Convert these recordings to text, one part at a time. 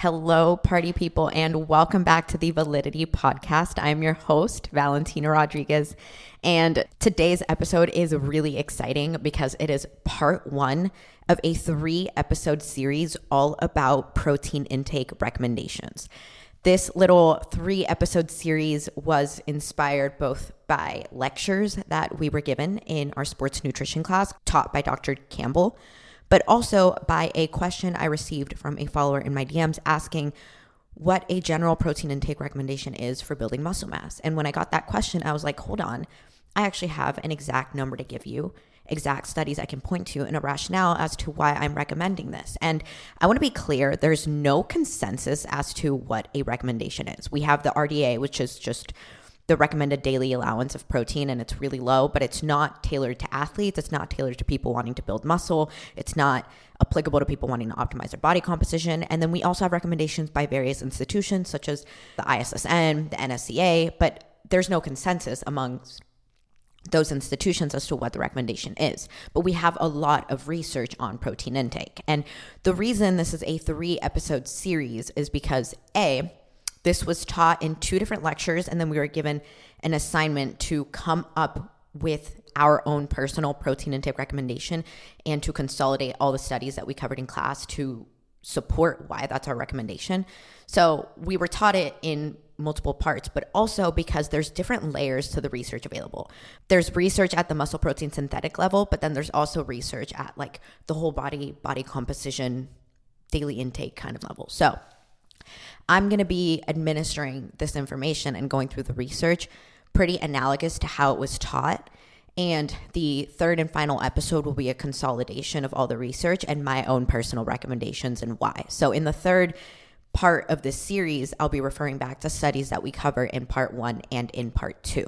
Hello, party people, and welcome back to the Validity Podcast. I'm your host, Valentina Rodriguez, and today's episode is really exciting because it is part one of a 3-episode series all about protein intake recommendations. This little 3-episode series was inspired both by lectures that we were given in our sports nutrition class taught by Dr. Campbell, but also by a question I received from a follower in my DMs asking what a general protein intake recommendation is for building muscle mass. And when I got that question, I was like, hold on, I actually have an exact number to give you, exact studies I can point to, and a rationale as to why I'm recommending this. And I want to be clear, there's no consensus as to what a recommendation is. We have the RDA, which is just the recommended daily allowance of protein, and it's really low, but it's not tailored to athletes. It's not tailored to people wanting to build muscle. It's not applicable to people wanting to optimize their body composition. And then we also have recommendations by various institutions such as the ISSN, the NSCA, but there's no consensus amongst those institutions as to what the recommendation is. But we have a lot of research on protein intake. And the reason this is a 3-episode series is because this was taught in 2 different lectures, and then we were given an assignment to come up with our own personal protein intake recommendation and to consolidate all the studies that we covered in class to support why that's our recommendation. So we were taught it in multiple parts, but also because there's different layers to the research available. There's research at the muscle protein synthetic level, but then there's also research at like the whole body composition, daily intake kind of level. So I'm going to be administering this information and going through the research pretty analogous to how it was taught. And the 3rd and final episode will be a consolidation of all the research and my own personal recommendations and why. So in the 3rd part of this series, I'll be referring back to studies that we cover in part 1 and in part 2.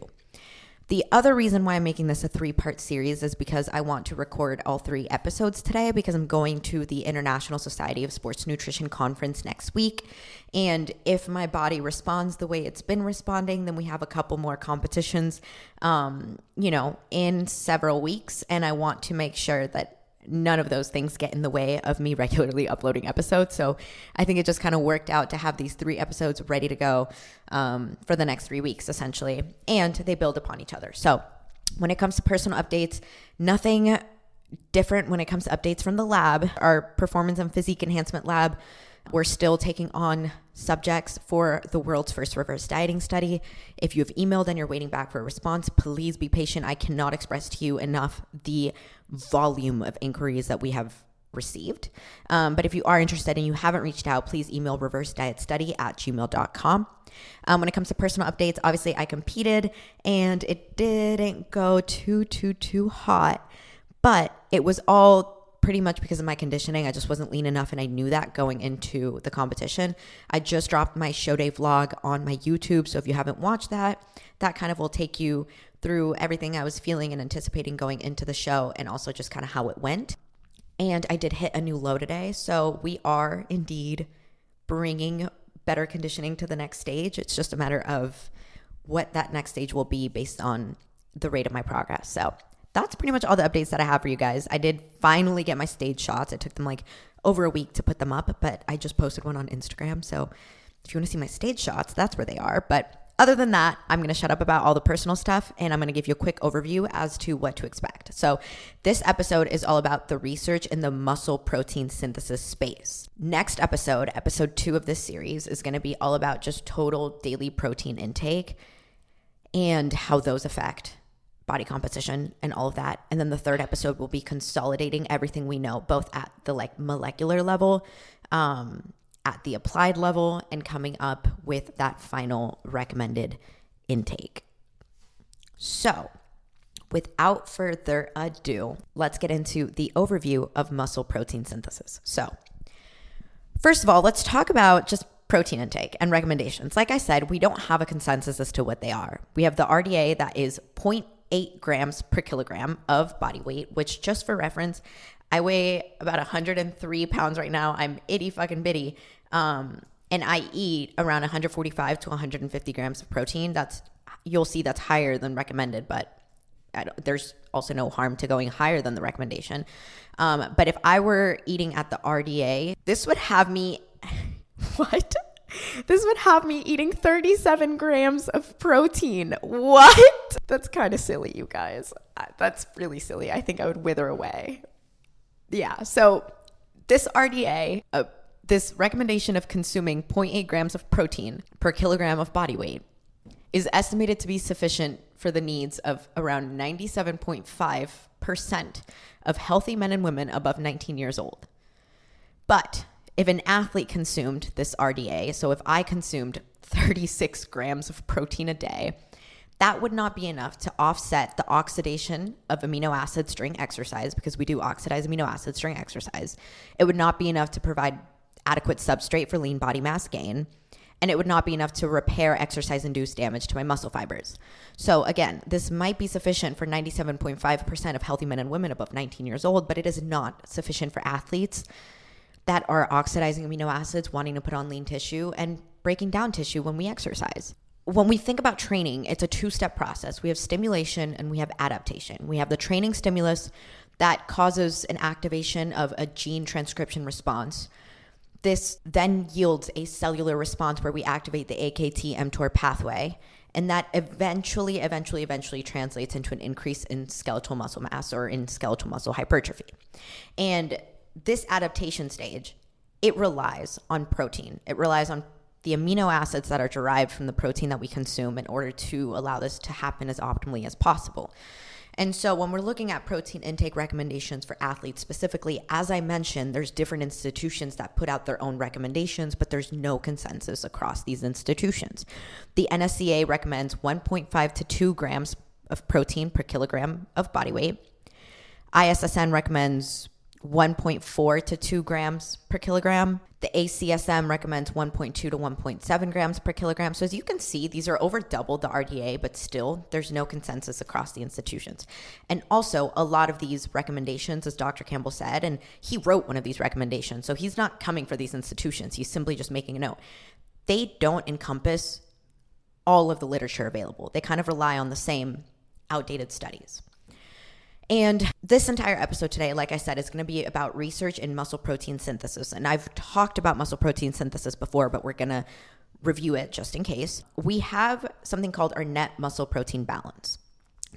The other reason why I'm making this a 3-part series is because I want to record all 3 episodes today because I'm going to the International Society of Sports Nutrition Conference next week. And if my body responds the way it's been responding, then we have a couple more competitions, in several weeks. And I want to make sure that none of those things get in the way of me regularly uploading episodes. So I think it just kind of worked out to have these 3 episodes ready to go for the next 3 weeks, essentially. And they build upon each other. So when it comes to personal updates, nothing different when it comes to updates from the lab. Our performance and physique enhancement lab, we're still taking on subjects for the world's first reverse dieting study. If you've emailed and you're waiting back for a response, please be patient. I cannot express to you enough the volume of inquiries that we have received. But if you are interested and you haven't reached out, please email reversedietstudy@gmail.com. When it comes to personal updates, obviously I competed and it didn't go too hot, but it was all pretty much because of my conditioning. I just wasn't lean enough, and I knew that going into the competition. I just dropped my show day vlog on my YouTube, so if you haven't watched that, that kind of will take you through everything I was feeling and anticipating going into the show, and also just kind of how it went. And I did hit a new low today, so we are indeed bringing better conditioning to the next stage. It's just a matter of what that next stage will be based on the rate of my progress. So that's pretty much all the updates that I have for you guys. I did finally get my stage shots. It took them like over a week to put them up, but I just posted one on Instagram. So if you want to see my stage shots, that's where they are. But other than that, I'm going to shut up about all the personal stuff, and I'm going to give you a quick overview as to what to expect. So this episode is all about the research in the muscle protein synthesis space. Next episode, episode 2 of this series, is going to be all about just total daily protein intake and how those affect body composition and all of that. And then the 3rd episode will be consolidating everything we know, both at the molecular level, at the applied level, and coming up with that final recommended intake. So without further ado, let's get into the overview of muscle protein synthesis. So first of all, let's talk about just protein intake and recommendations. Like I said, we don't have a consensus as to what they are. We have the RDA that is 0.8 grams per kilogram of body weight, which, just for reference, I weigh about 103 pounds right now. I'm itty fucking bitty. And I eat around 145 to 150 grams of protein. You'll see that's higher than recommended, but there's also no harm to going higher than the recommendation. But if I were eating at the RDA, this would have me What? This would have me eating 37 grams of protein. What? That's kind of silly, you guys. That's really silly. I think I would wither away. Yeah, so this RDA, this recommendation of consuming 0.8 grams of protein per kilogram of body weight is estimated to be sufficient for the needs of around 97.5% of healthy men and women above 19 years old. But if an athlete consumed this RDA, so if I consumed 36 grams of protein a day, that would not be enough to offset the oxidation of amino acids during exercise, because we do oxidize amino acids during exercise. It would not be enough to provide adequate substrate for lean body mass gain, and it would not be enough to repair exercise-induced damage to my muscle fibers. So again, this might be sufficient for 97.5% of healthy men and women above 19 years old, but it is not sufficient for athletes that are oxidizing amino acids, wanting to put on lean tissue, and breaking down tissue when we exercise. When we think about training, it's a two-step process. We have stimulation and we have adaptation. We have the training stimulus that causes an activation of a gene transcription response. This then yields a cellular response where we activate the AKT-mTOR pathway, and that eventually translates into an increase in skeletal muscle mass or in skeletal muscle hypertrophy. And this adaptation stage, it relies on protein. It relies on the amino acids that are derived from the protein that we consume in order to allow this to happen as optimally as possible. And so when we're looking at protein intake recommendations for athletes specifically, as I mentioned, there's different institutions that put out their own recommendations, but there's no consensus across these institutions. The NSCA recommends 1.5 to 2 grams of protein per kilogram of body weight. ISSN recommends 1.4 to 2 grams per kilogram. The ACSM recommends 1.2 to 1.7 grams per kilogram. So as you can see, these are over double the RDA, but still there's no consensus across the institutions. And also a lot of these recommendations, as Dr. Campbell said, and he wrote one of these recommendations, so he's not coming for these institutions. He's simply just making a note. They don't encompass all of the literature available. They kind of rely on the same outdated studies. And this entire episode today, like I said, is going to be about research in muscle protein synthesis. And I've talked about muscle protein synthesis before, but we're going to review it just in case. We have something called our net muscle protein balance.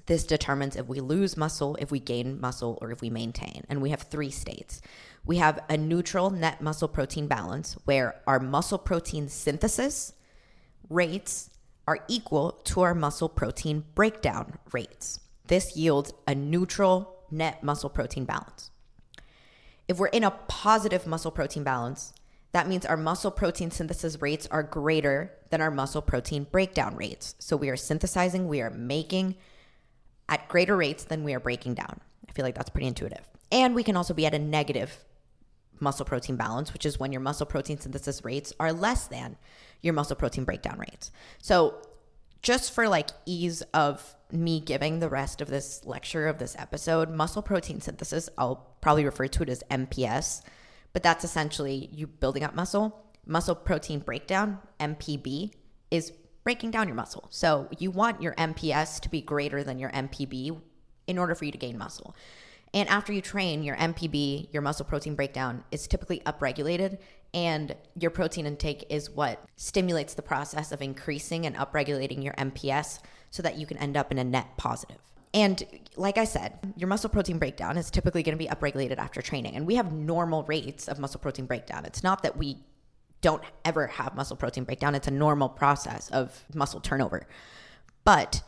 This determines if we lose muscle, if we gain muscle, or if we maintain. And we have 3 states. We have a neutral net muscle protein balance, where our muscle protein synthesis rates are equal to our muscle protein breakdown rates. This yields a neutral net muscle protein balance. If we're in a positive muscle protein balance, that means our muscle protein synthesis rates are greater than our muscle protein breakdown rates. So we are synthesizing, we are making at greater rates than we are breaking down. I feel like that's pretty intuitive. And we can also be at a negative muscle protein balance, which is when your muscle protein synthesis rates are less than your muscle protein breakdown rates. So just for like ease of me giving the rest of this lecture, of this episode, muscle protein synthesis, I'll probably refer to it as MPS, but that's essentially you building up muscle. Muscle protein breakdown, MPB, is breaking down your muscle. So you want your MPS to be greater than your MPB in order for you to gain muscle. And after you train, your MPB, your muscle protein breakdown, is typically upregulated, and your protein intake is what stimulates the process of increasing and upregulating your MPS so that you can end up in a net positive. And like I said, your muscle protein breakdown is typically going to be upregulated after training. And we have normal rates of muscle protein breakdown. It's not that we don't ever have muscle protein breakdown. It's a normal process of muscle turnover. But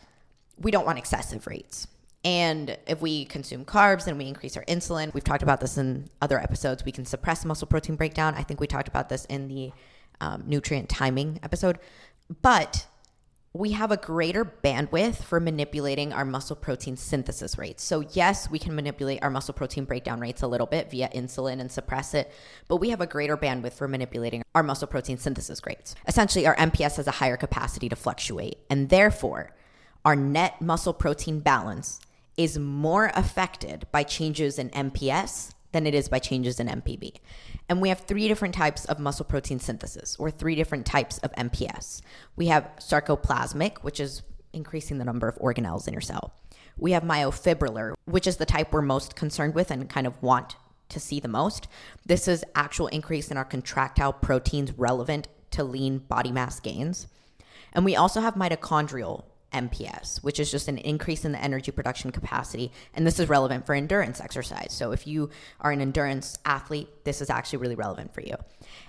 we don't want excessive rates. And if we consume carbs and we increase our insulin, we've talked about this in other episodes, we can suppress muscle protein breakdown. I think we talked about this in the nutrient timing episode. But we have a greater bandwidth for manipulating our muscle protein synthesis rates. So yes, we can manipulate our muscle protein breakdown rates a little bit via insulin and suppress it, but we have a greater bandwidth for manipulating our muscle protein synthesis rates. Essentially, our MPS has a higher capacity to fluctuate, and therefore, our net muscle protein balance is more affected by changes in MPS than it is by changes in MPB. And we have 3 different types of muscle protein synthesis, or 3 different types of MPS. We have sarcoplasmic, which is increasing the number of organelles in your cell. We have myofibrillar, which is the type we're most concerned with and kind of want to see the most. This is actual increase in our contractile proteins relevant to lean body mass gains. And we also have mitochondrial MPS, which is just an increase in the energy production capacity. And this is relevant for endurance exercise. So if you are an endurance athlete, this is actually really relevant for you.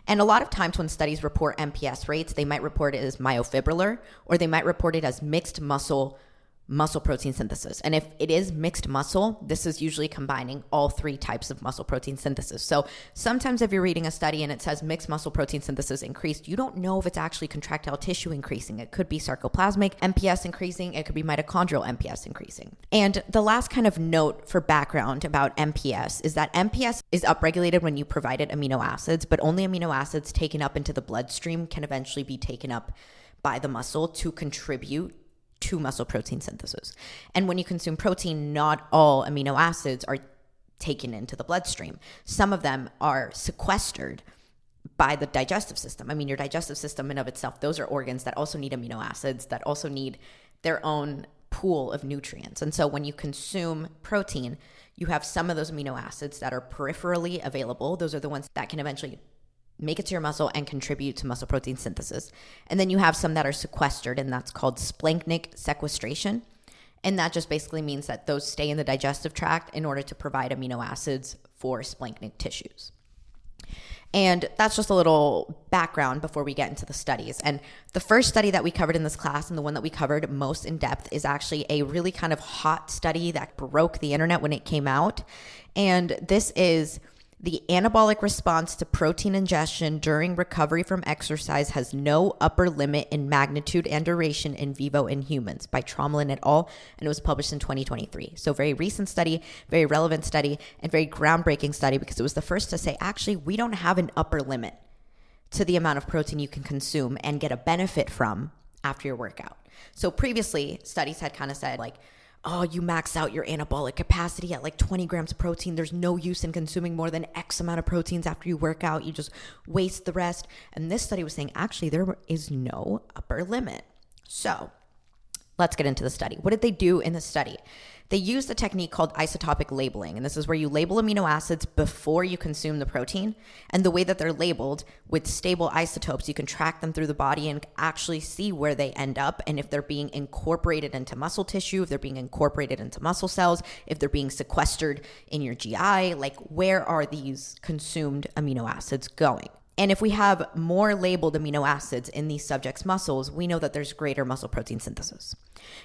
And a lot of times when studies report MPS rates, they might report it as myofibrillar, or they might report it as mixed muscle protein synthesis. And if it is mixed muscle, this is usually combining all three types of muscle protein synthesis. So sometimes if you're reading a study and it says mixed muscle protein synthesis increased, you don't know if it's actually contractile tissue increasing. It could be sarcoplasmic MPS increasing. It could be mitochondrial MPS increasing. And the last kind of note for background about MPS is that MPS is upregulated when you provided amino acids, but only amino acids taken up into the bloodstream can eventually be taken up by the muscle to contribute to muscle protein synthesis. And when you consume protein, not all amino acids are taken into the bloodstream. Some of them are sequestered by the digestive system. I mean, your digestive system in of itself, those are organs that also need amino acids, that also need their own pool of nutrients. And so when you consume protein, you have some of those amino acids that are peripherally available. Those are the ones that can eventually make it to your muscle and contribute to muscle protein synthesis. And then you have some that are sequestered, and that's called splanchnic sequestration. And that just basically means that those stay in the digestive tract in order to provide amino acids for splanchnic tissues. And that's just a little background before we get into the studies. And the first study that we covered in this class, and the one that we covered most in depth, is actually a really kind of hot study that broke the internet when it came out. And this is the anabolic response to protein ingestion during recovery from exercise has no upper limit in magnitude and duration in vivo in humans by Tromelin et al. And it was published in 2023. So very recent study, very relevant study, and very groundbreaking study because it was the first to say, actually, we don't have an upper limit to the amount of protein you can consume and get a benefit from after your workout. So previously, studies had kind of said like, oh, you max out your anabolic capacity at like 20 grams of protein. There's no use in consuming more than X amount of proteins after you work out. You just waste the rest. And this study was saying, actually, there is no upper limit. So let's get into the study. What did they do in the study? They used a technique called isotopic labeling. And this is where you label amino acids before you consume the protein. And the way that they're labeled with stable isotopes, you can track them through the body and actually see where they end up. And if they're being incorporated into muscle tissue, if they're being incorporated into muscle cells, if they're being sequestered in your GI, like where are these consumed amino acids going? And if we have more labeled amino acids in these subjects' muscles, we know that there's greater muscle protein synthesis.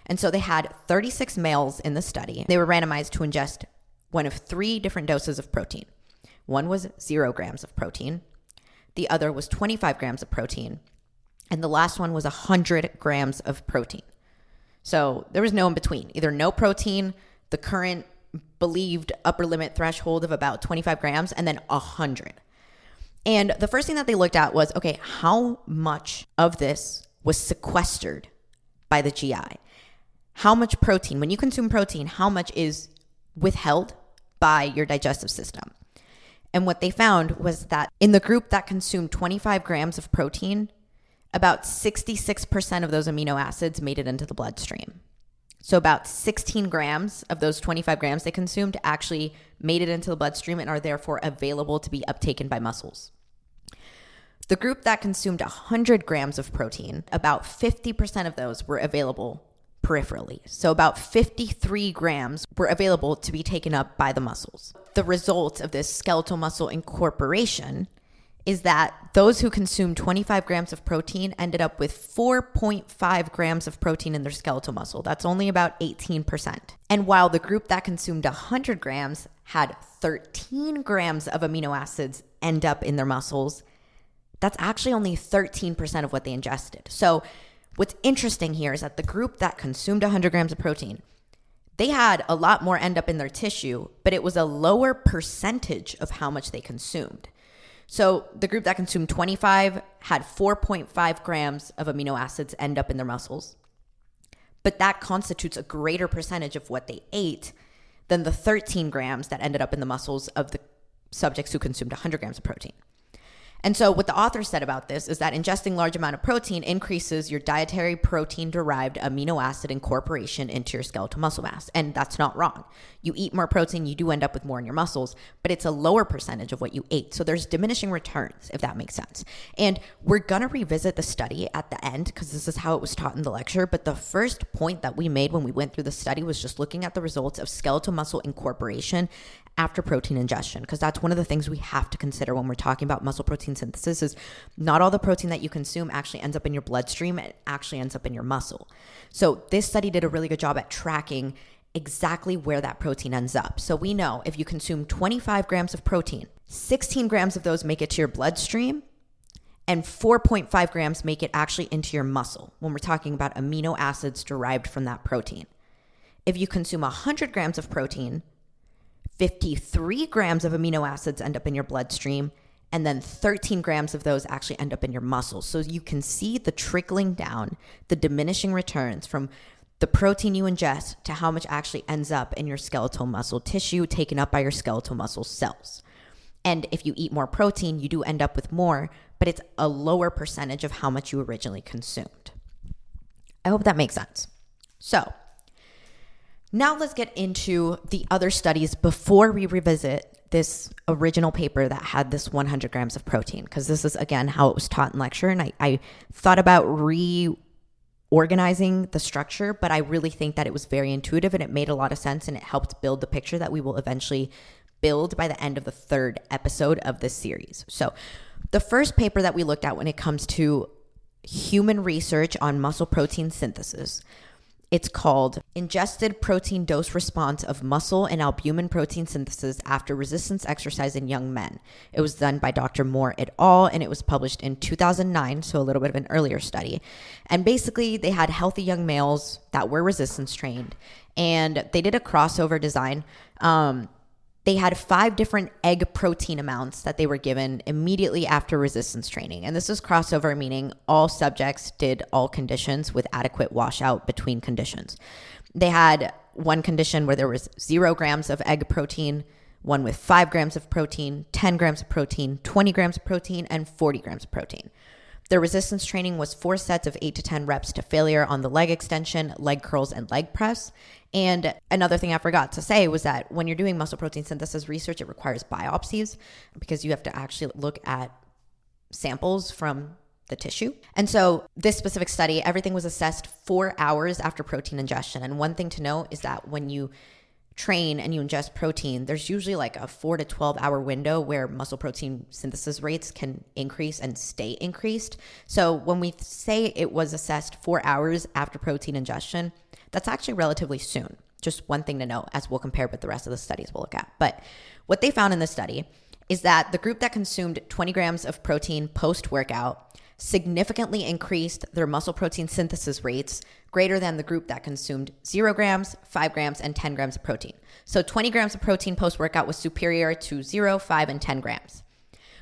And so they had 36 males in the study. They were randomized to ingest one of 3 different doses of protein. One was 0 grams of protein. The other was 25 grams of protein. And the last one was 100 grams of protein. So there was no in between, either no protein, the current believed upper limit threshold of about 25 grams, and then 100. And the first thing that they looked at was, okay, how much of this was sequestered by the GI? How much protein, when you consume protein, how much is withheld by your digestive system? And what they found was that in the group that consumed 25 grams of protein, about 66% of those amino acids made it into the bloodstream. So about 16 grams of those 25 grams they consumed actually made it into the bloodstream and are therefore available to be uptaken by muscles. The group that consumed 100 grams of protein, about 50% of those were available peripherally. So about 53 grams were available to be taken up by the muscles. The result of this skeletal muscle incorporation is that those who consumed 25 grams of protein ended up with 4.5 grams of protein in their skeletal muscle. That's only about 18%. And while the group that consumed 100 grams had 13 grams of amino acids end up in their muscles, that's actually only 13% of what they ingested. So what's interesting here is that the group that consumed 100 grams of protein, they had a lot more end up in their tissue, but it was a lower percentage of how much they consumed. So the group that consumed 25 had 4.5 grams of amino acids end up in their muscles. But that constitutes a greater percentage of what they ate than the 13 grams that ended up in the muscles of the subjects who consumed 100 grams of protein. And so what the author said about this is that ingesting large amount of protein increases your dietary protein-derived amino acid incorporation into your skeletal muscle mass. And that's not wrong. You eat more protein, you do end up with more in your muscles, but it's a lower percentage of what you ate. So there's diminishing returns, if that makes sense. And we're going to revisit the study at the end because this is how it was taught in the lecture. But the first point that we made when we went through the study was just looking at the results of skeletal muscle incorporation after protein ingestion, because that's one of the things we have to consider when we're talking about muscle protein synthesis. Is not all the protein that you consume actually ends up in your bloodstream. It actually ends up in your muscle. So this study did a really good job at tracking exactly where that protein ends up. So we know if you consume 25 grams of protein, 16 grams of those make it to your bloodstream and 4.5 grams make it actually into your muscle when we're talking about amino acids derived from that protein. If you consume 100 grams of protein, 53 grams of amino acids end up in your bloodstream, and then 13 grams of those actually end up in your muscles. So you can see the trickling down, the diminishing returns from the protein you ingest to how much actually ends up in your skeletal muscle tissue taken up by your skeletal muscle cells. And if you eat more protein, you do end up with more, but it's a lower percentage of how much you originally consumed. I hope that makes sense. So now let's get into the other studies before we revisit this original paper that had this 100 grams of protein, because this is, again, how it was taught in lecture. And I thought about reorganizing the structure, but I really think that it was very intuitive and it made a lot of sense and it helped build the picture that we will eventually build by the end of the third episode of this series. So the first paper that we looked at when it comes to human research on muscle protein synthesis, it's called Ingested Protein Dose Response of Muscle and Albumin Protein Synthesis After Resistance Exercise in Young Men. It was done by Dr. Moore et al., and it was published in 2009, so a little bit of an earlier study. And basically, they had healthy young males that were resistance trained, and they did a crossover design. They had 5 different egg protein amounts that they were given immediately after resistance training. And this is crossover, meaning all subjects did all conditions with adequate washout between conditions. They had one condition where there was 0 grams of egg protein, one with 5 grams of protein, 10 grams of protein, 20 grams of protein, and 40 grams of protein. Their resistance training was 4 sets of 8 to 10 reps to failure on the leg extension, leg curls, and leg press. And another thing I forgot to say was that when you're doing muscle protein synthesis research, it requires biopsies because you have to actually look at samples from the tissue. And so this specific study, everything was assessed 4 hours after protein ingestion. And one thing to note is that when you train and you ingest protein, there's usually like a 4 to 12 hour window where muscle protein synthesis rates can increase and stay increased. So when we say it was assessed 4 hours after protein ingestion, that's actually relatively soon. Just one thing to note as we'll compare with the rest of the studies we'll look at. But what they found in this study is that the group that consumed 20 grams of protein post-workout significantly increased their muscle protein synthesis rates greater than the group that consumed 0 grams, 5 grams, and 10 grams of protein. So 20 grams of protein post-workout was superior to 0, 5, and 10 grams.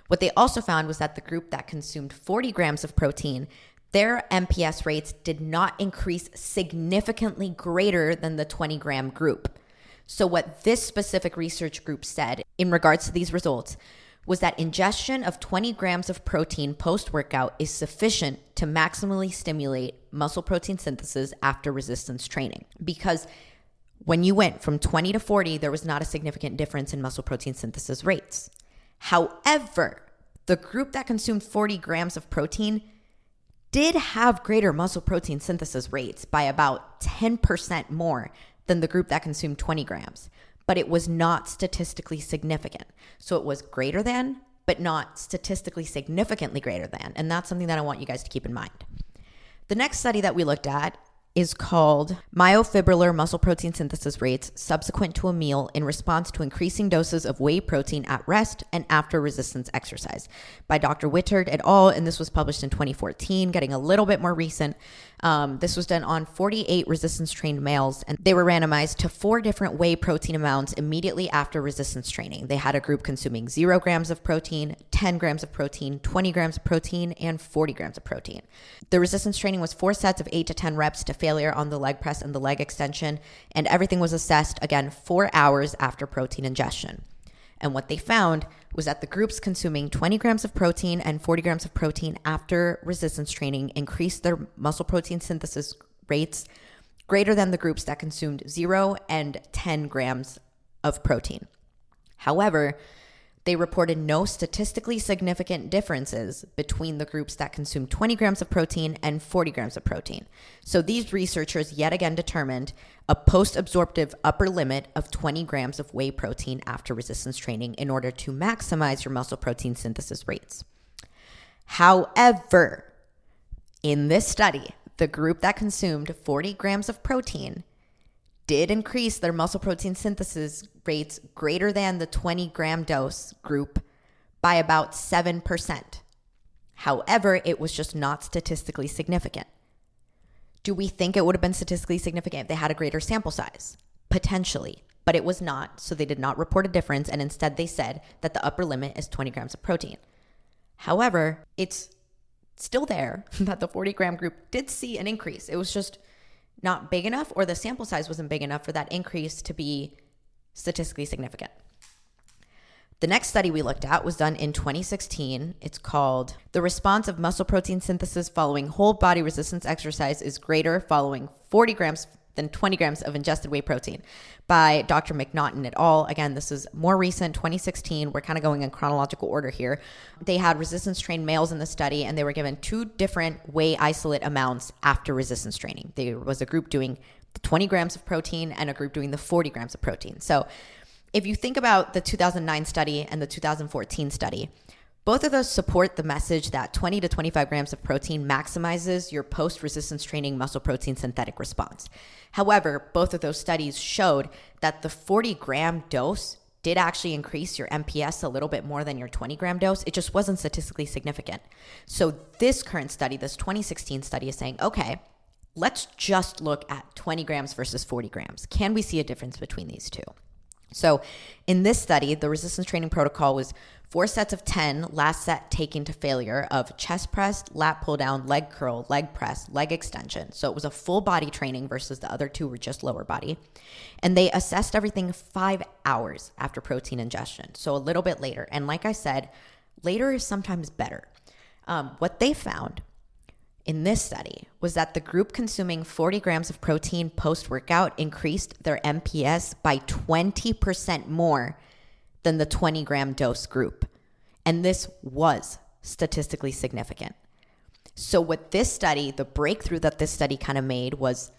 What they also found was that the group that consumed 40 grams of protein, their MPS rates did not increase significantly greater than the 20-gram group. So what this specific research group said in regards to these results was that ingestion of 20 grams of protein post-workout is sufficient to maximally stimulate muscle protein synthesis after resistance training. Because when you went from 20 to 40, there was not a significant difference in muscle protein synthesis rates. However, the group that consumed 40 grams of protein did have greater muscle protein synthesis rates by about 10% more than the group that consumed 20 grams. But it was not statistically significant. So it was greater than, but not statistically significantly greater than. And that's something that I want you guys to keep in mind. The next study that we looked at is called Myofibrillar Muscle Protein Synthesis Rates Subsequent to a Meal in Response to Increasing Doses of Whey Protein at Rest and After Resistance Exercise by Dr. Wittard et al. And this was published in 2014, getting a little bit more recent. This was done on 48 resistance-trained males, and they were randomized to 4 different whey protein amounts immediately after resistance training. They had a group consuming 0 grams of protein, 10 grams of protein, 20 grams of protein, and 40 grams of protein. The resistance training was 4 sets of 8 to 10 reps to failure on the leg press and the leg extension, and everything was assessed, again, 4 hours after protein ingestion. And what they found was that the groups consuming 20 grams of protein and 40 grams of protein after resistance training increased their muscle protein synthesis rates greater than the groups that consumed 0 and 10 grams of protein. However, they reported no statistically significant differences between the groups that consumed 20 grams of protein and 40 grams of protein. So these researchers yet again determined a post-absorptive upper limit of 20 grams of whey protein after resistance training in order to maximize your muscle protein synthesis rates. However, in this study, the group that consumed 40 grams of protein did increase their muscle protein synthesis rates greater than the 20-gram dose group by about 7%. However, it was just not statistically significant. Do we think it would have been statistically significant if they had a greater sample size? Potentially, but it was not, so they did not report a difference, and instead they said that the upper limit is 20 grams of protein. However, it's still there that the 40-gram group did see an increase. It was just not big enough, or the sample size wasn't big enough for that increase to be statistically significant. The next study we looked at was done in 2016. It's called The Response of Muscle Protein Synthesis Following Whole Body Resistance Exercise is Greater Following 40 grams than 20 grams of ingested whey protein by Dr. McNaughton et al. Again, this is more recent, 2016. We're kind of going in chronological order here. They had resistance trained males in the study, and they were given 2 different whey isolate amounts after resistance training. There was a group doing the 20 grams of protein and a group doing the 40 grams of protein. So if you think about the 2009 study and the 2014 study, both of those support the message that 20 to 25 grams of protein maximizes your post-resistance training muscle protein synthetic response. However, both of those studies showed that the 40-gram dose did actually increase your MPS a little bit more than your 20-gram dose. It just wasn't statistically significant. So this current study, this 2016 study, is saying, okay, let's just look at 20 grams versus 40 grams. Can we see a difference between these two? So in this study, the resistance training protocol was 4 sets of 10, last set taken to failure, of chest press, lat pull down, leg curl, leg press, leg extension. So it was a full body training versus the other 2 were just lower body. And they assessed everything 5 hours after protein ingestion, so a little bit later. And like I said, later is sometimes better. What they found in this study was that the group consuming 40 grams of protein post-workout increased their MPS by 20% more than the 20-gram dose group. And this was statistically significant. So what this study, the breakthrough that this study kind of made was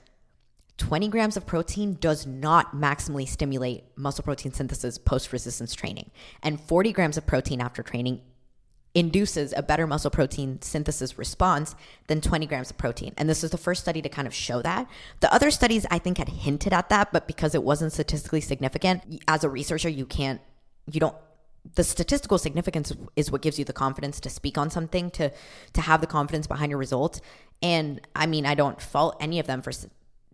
20 grams of protein does not maximally stimulate muscle protein synthesis post-resistance training. And 40 grams of protein after training induces a better muscle protein synthesis response than 20 grams of protein. And this is the first study to kind of show that. The other studies I think had hinted at that, but because it wasn't statistically significant, as a researcher, the statistical significance is what gives you the confidence to speak on something, to have the confidence behind your results. And I mean, I don't fault any of them for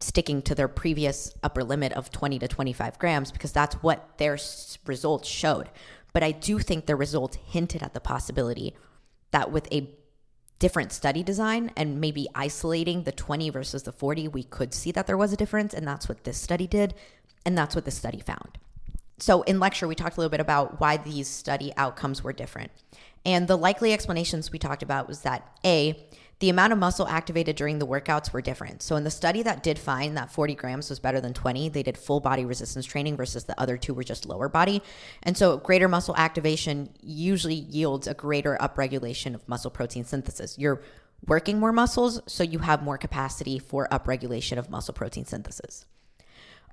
sticking to their previous upper limit of 20 to 25 grams because that's what their results showed. But I do think the results hinted at the possibility that with a different study design and maybe isolating the 20 versus the 40, we could see that there was a difference. And that's what this study did. And that's what this study found. So in lecture, we talked a little bit about why these study outcomes were different. And the likely explanations we talked about was that A, the amount of muscle activated during the workouts were different. So in the study that did find that 40 grams was better than 20, they did full body resistance training versus the other 2 were just lower body. And so greater muscle activation usually yields a greater upregulation of muscle protein synthesis. You're working more muscles, so you have more capacity for upregulation of muscle protein synthesis.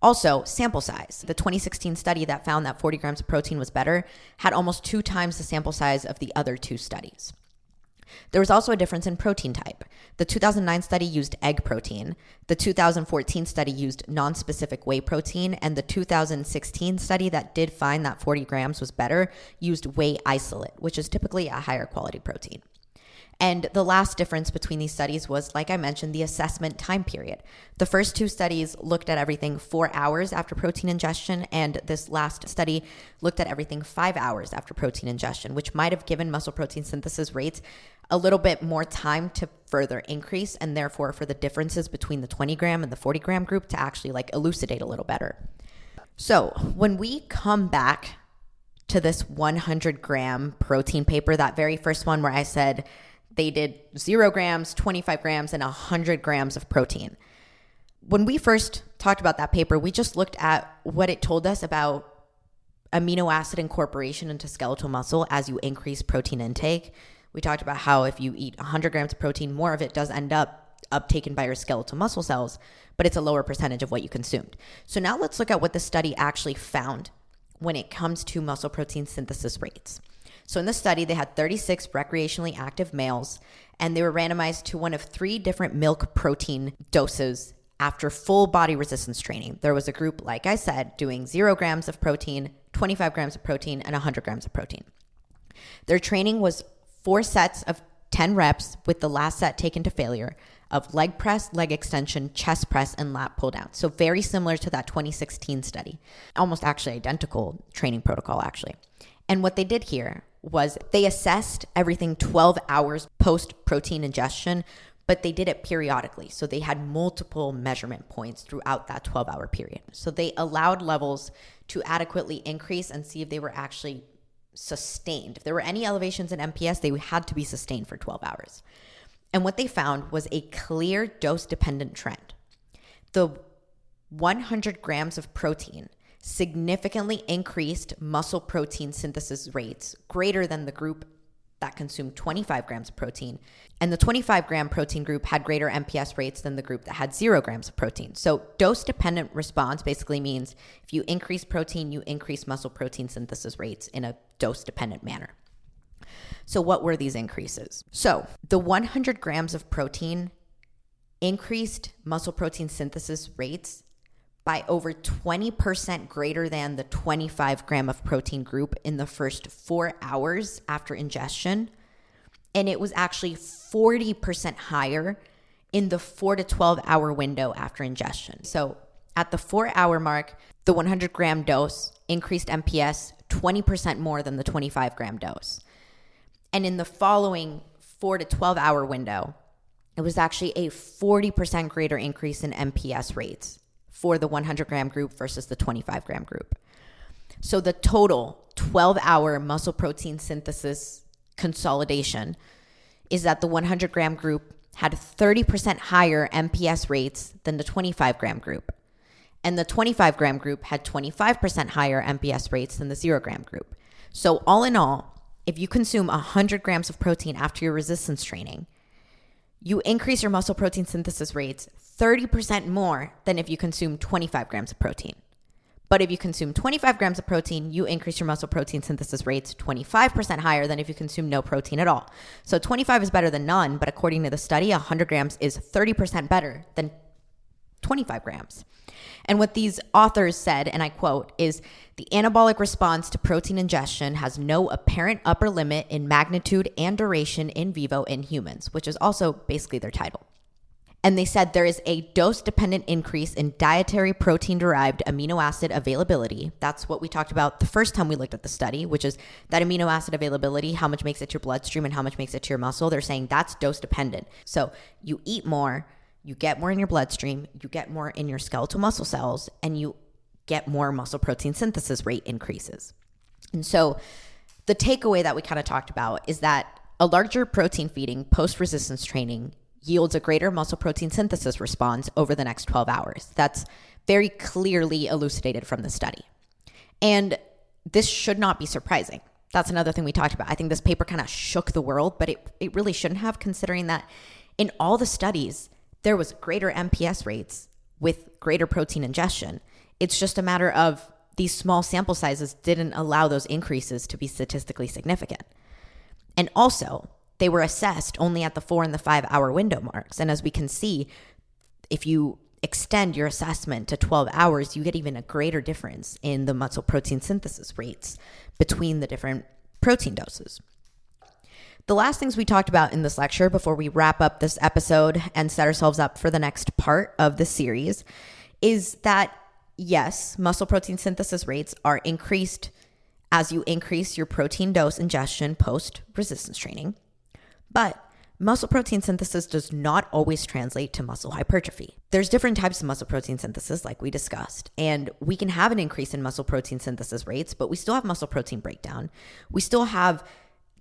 Also, sample size. The 2016 study that found that 40 grams of protein was better had almost 2 times the sample size of the other 2 studies. There was also a difference in protein type. The 2009 study used egg protein. The 2014 study used non-specific whey protein. And the 2016 study that did find that 40 grams was better used whey isolate, which is typically a higher quality protein. And the last difference between these studies was, like I mentioned, the assessment time period. The first 2 studies looked at everything 4 hours after protein ingestion, and this last study looked at everything 5 hours after protein ingestion, which might have given muscle protein synthesis rates a little bit more time to further increase, and therefore for the differences between the 20 gram and the 40 gram group to actually elucidate a little better. So when we come back to this 100 gram protein paper, that very first one where I said they did 0 grams, 25 grams, and 100 grams of protein. When we first talked about that paper, we just looked at what it told us about amino acid incorporation into skeletal muscle as you increase protein intake. We talked about how if you eat 100 grams of protein, more of it does end up uptaken by your skeletal muscle cells, but it's a lower percentage of what you consumed. So now let's look at what the study actually found when it comes to muscle protein synthesis rates. So in the study, they had 36 recreationally active males, and they were randomized to one of 3 different milk protein doses after full body resistance training. There was a group, like I said, doing 0 grams of protein, 25 grams of protein, and 100 grams of protein. Their training was 4 sets of 10 reps with the last set taken to failure of leg press, leg extension, chest press, and lat pull down. So very similar to that 2016 study, almost actually identical training protocol actually. And what they did here was they assessed everything 12 hours post protein ingestion, but they did it periodically. So they had multiple measurement points throughout that 12-hour period. So they allowed levels to adequately increase and see if they were actually sustained. If there were any elevations in MPS, they had to be sustained for 12 hours. And what they found was a clear dose-dependent trend. The 100 grams of protein significantly increased muscle protein synthesis rates greater than the group that consumed 25 grams of protein. And the 25 gram protein group had greater MPS rates than the group that had 0 grams of protein. So dose-dependent response basically means if you increase protein, you increase muscle protein synthesis rates in a dose-dependent manner. So what were these increases? So the 100 grams of protein increased muscle protein synthesis rates by over 20% greater than the 25 gram of protein group in the first 4 hours after ingestion. And it was actually 40% higher in the 4 to 12 hour window after ingestion. So at the 4 hour mark, the 100 gram dose increased MPS 20% more than the 25 gram dose. And in the following 4 to 12 hour window, it was actually a 40% greater increase in MPS rates for the 100 gram group versus the 25 gram group. So the total 12-hour muscle protein synthesis consolidation is that the 100 gram group had 30% higher MPS rates than the 25 gram group. And the 25 gram group had 25% higher MPS rates than the 0 gram group. So all in all, if you consume 100 grams of protein after your resistance training, you increase your muscle protein synthesis rates 30% more than if you consume 25 grams of protein. But if you consume 25 grams of protein, you increase your muscle protein synthesis rates 25% higher than if you consume no protein at all. So 25 is better than none, but according to the study, 100 grams is 30% better than 25 grams. And what these authors said, and I quote, is the anabolic response to protein ingestion has no apparent upper limit in magnitude and duration in vivo in humans, which is also basically their title. And they said there is a dose-dependent increase in dietary protein-derived amino acid availability. That's what we talked about the first time we looked at the study, which is that amino acid availability, how much makes it to your bloodstream and how much makes it to your muscle. They're saying that's dose-dependent. So you eat more, you get more in your bloodstream, you get more in your skeletal muscle cells, and you get more muscle protein synthesis rate increases. And so the takeaway that we kind of talked about is that a larger protein feeding post-resistance training yields a greater muscle protein synthesis response over the next 12 hours. That's very clearly elucidated from the study. And this should not be surprising. That's another thing we talked about. I think this paper kind of shook the world, but it really shouldn't have, considering that in all the studies, there was greater MPS rates with greater protein ingestion. It's just a matter of these small sample sizes didn't allow those increases to be statistically significant. And also, they were assessed only at the 4 and the 5 hour window marks. And as we can see, if you extend your assessment to 12 hours, you get even a greater difference in the muscle protein synthesis rates between the different protein doses. The last things we talked about in this lecture before we wrap up this episode and set ourselves up for the next part of the series is that, yes, muscle protein synthesis rates are increased as you increase your protein dose ingestion post resistance training. But muscle protein synthesis does not always translate to muscle hypertrophy. There's different types of muscle protein synthesis, like we discussed, and we can have an increase in muscle protein synthesis rates, but we still have muscle protein breakdown. We still have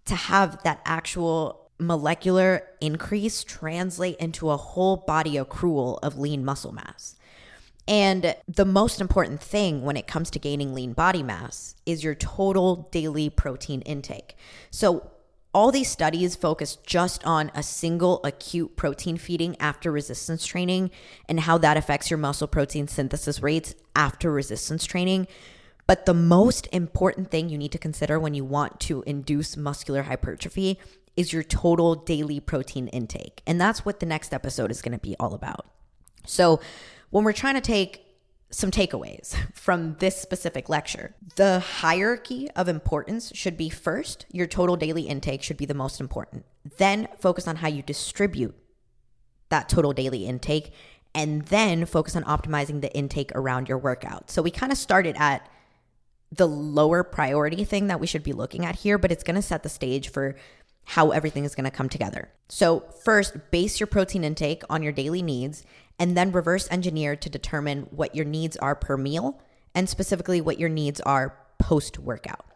to have that actual molecular increase translate into a whole body accrual of lean muscle mass. And the most important thing when it comes to gaining lean body mass is your total daily protein intake. So all these studies focus just on a single acute protein feeding after resistance training and how that affects your muscle protein synthesis rates after resistance training. But the most important thing you need to consider when you want to induce muscular hypertrophy is your total daily protein intake. And that's what the next episode is going to be all about. So when we're trying to take some takeaways from this specific lecture, the hierarchy of importance should be first, your total daily intake should be the most important. Then focus on how you distribute that total daily intake, and then focus on optimizing the intake around your workout. So we kind of started at the lower priority thing that we should be looking at here, but it's going to set the stage for how everything is going to come together. So first, base your protein intake on your daily needs, and then reverse engineer to determine what your needs are per meal, and specifically what your needs are post-workout.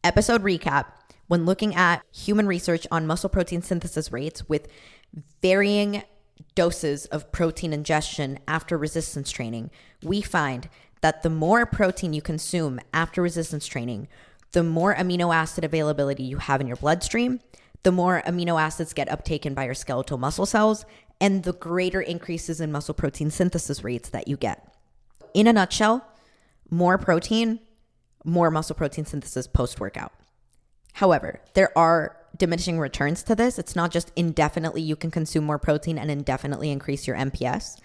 Episode recap: when looking at human research on muscle protein synthesis rates with varying doses of protein ingestion after resistance training, we find that the more protein you consume after resistance training, the more amino acid availability you have in your bloodstream, the more amino acids get uptaken by your skeletal muscle cells, and the greater increases in muscle protein synthesis rates that you get. In a nutshell, more protein, more muscle protein synthesis post-workout. However, there are diminishing returns to this. It's not just indefinitely you can consume more protein and indefinitely increase your MPS.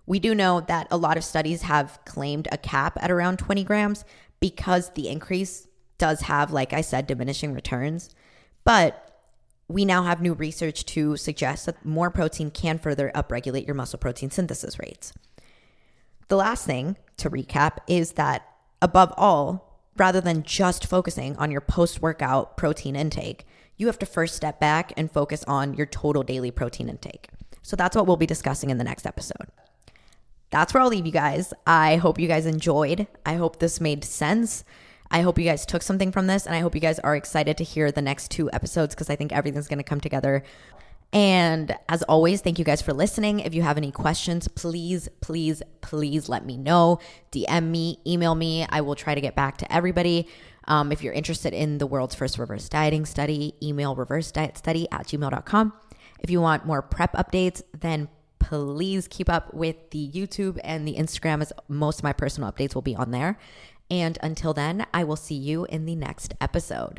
We do know that a lot of studies have claimed a cap at around 20 grams because the increase does have, like I said, diminishing returns. But we now have new research to suggest that more protein can further upregulate your muscle protein synthesis rates. The last thing to recap is that, above all, rather than just focusing on your post-workout protein intake, you have to first step back and focus on your total daily protein intake. So that's what we'll be discussing in the next episode. That's where I'll leave you guys. I hope you guys enjoyed. I hope this made sense. I hope you guys took something from this, and I hope you guys are excited to hear the next 2 episodes because I think everything's going to come together. And as always, thank you guys for listening. If you have any questions, please let me know. DM me, email me. I will try to get back to everybody. If you're interested in the world's first reverse dieting study, email reversedietstudy@gmail.com. If you want more prep updates, then please keep up with the YouTube and the Instagram, as most of my personal updates will be on there. And until then, I will see you in the next episode.